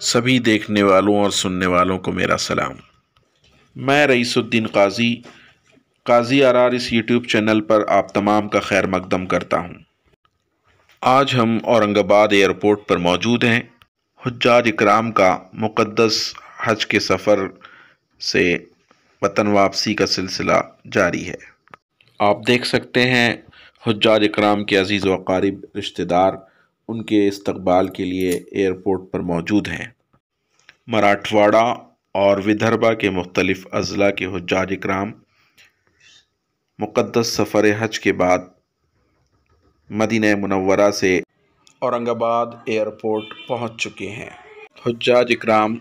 سبھی دیکھنے والوں اور سننے والوں کو میرا سلام۔ میں رئیس الدین قاضی آرآر اس یوٹیوب چینل پر آپ تمام کا خیر مقدم کرتا ہوں۔ آج ہم اورنگ آباد ایئرپورٹ پر موجود ہیں۔ حجاج اکرام کا مقدس حج کے سفر سے وطن واپسی کا سلسلہ جاری ہے۔ آپ دیکھ سکتے ہیں حجاج اکرام کے عزیز و اقارب رشتہ دار ان کے استقبال کے لیے ایئرپورٹ پر موجود ہیں۔ مراٹھواڑہ اور ودربھا کے مختلف اضلاع کے حجاج اکرام مقدس سفر حج کے بعد مدینہ منورہ سے اورنگ آباد ایئرپورٹ پہنچ چکے ہیں۔ حجاج اکرام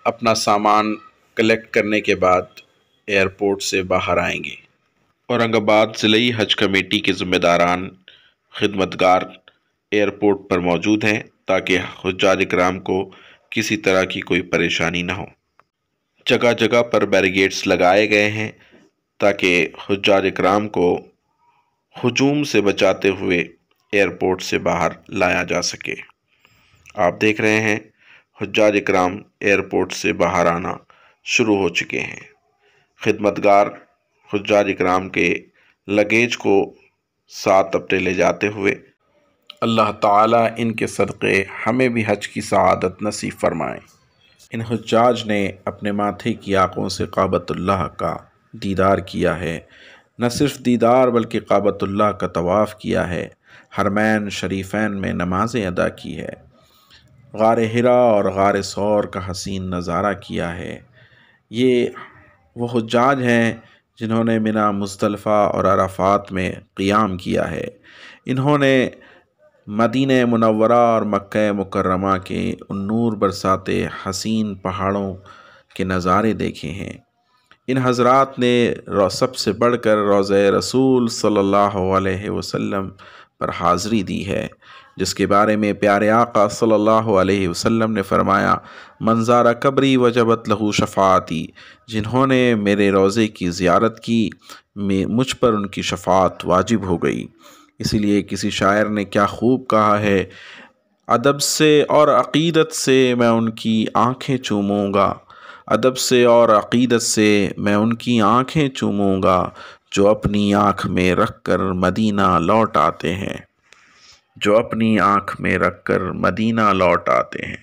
اپنا سامان کلیکٹ کرنے کے بعد ایئرپورٹ سے باہر آئیں گے۔ اورنگ آباد ضلعی حج کمیٹی کے ذمہ داران خدمتگار ایئرپورٹ پر موجود ہیں تاکہ حجاج اکرام کو کسی طرح کی کوئی پریشانی نہ ہو۔ جگہ جگہ پر بیریگیڈز لگائے گئے ہیں تاکہ حجاج اکرام کو ہجوم سے بچاتے ہوئے ایئرپورٹ سے باہر لایا جا سکے۔ آپ دیکھ رہے ہیں حجاج اکرام ایئرپورٹ سے باہر آنا شروع ہو چکے ہیں۔ خدمتگار حجاج اکرام کے لگیج کو ساتھ اپنے لے جاتے ہوئے اللہ تعالیٰ ان کے صدقے ہمیں بھی حج کی سعادت نصیب فرمائیں۔ ان حجاج نے اپنے ماتھے کی آنکھوں سے کعبۃ اللہ کا دیدار کیا ہے۔ نہ صرف دیدار بلکہ کعبۃ اللہ کا طواف کیا ہے، حرمین شریفین میں نمازیں ادا کی ہے، غار حرا اور غار ثور کا حسین نظارہ کیا ہے۔ یہ وہ حجاج ہیں جنہوں نے منی، مزدلفہ اور عرفات میں قیام کیا ہے۔ انہوں نے مدینہ منورہ اور مکہ مکرمہ کے ان نور برساتے حسین پہاڑوں کے نظارے دیکھے ہیں۔ ان حضرات نے سب سے بڑھ کر روضہ رسول صلی اللہ علیہ وسلم پر حاضری دی ہے، جس کے بارے میں پیارے آقا صلی اللہ علیہ وسلم نے فرمایا، من زار قبری وجبت لہو شفاعتی، جنہوں نے میرے روضے کی زیارت کی مجھ پر ان کی شفاعت واجب ہو گئی۔ اسی لیے کسی شاعر نے کیا خوب کہا ہے، ادب سے اور عقیدت سے میں ان کی آنکھیں چوموں گا، ادب سے اور عقیدت سے میں ان کی آنکھیں چوموں گا، جو اپنی آنکھ میں رکھ کر مدینہ لوٹ آتے ہیں، جو اپنی آنکھ میں رکھ کر مدینہ لوٹ آتے ہیں۔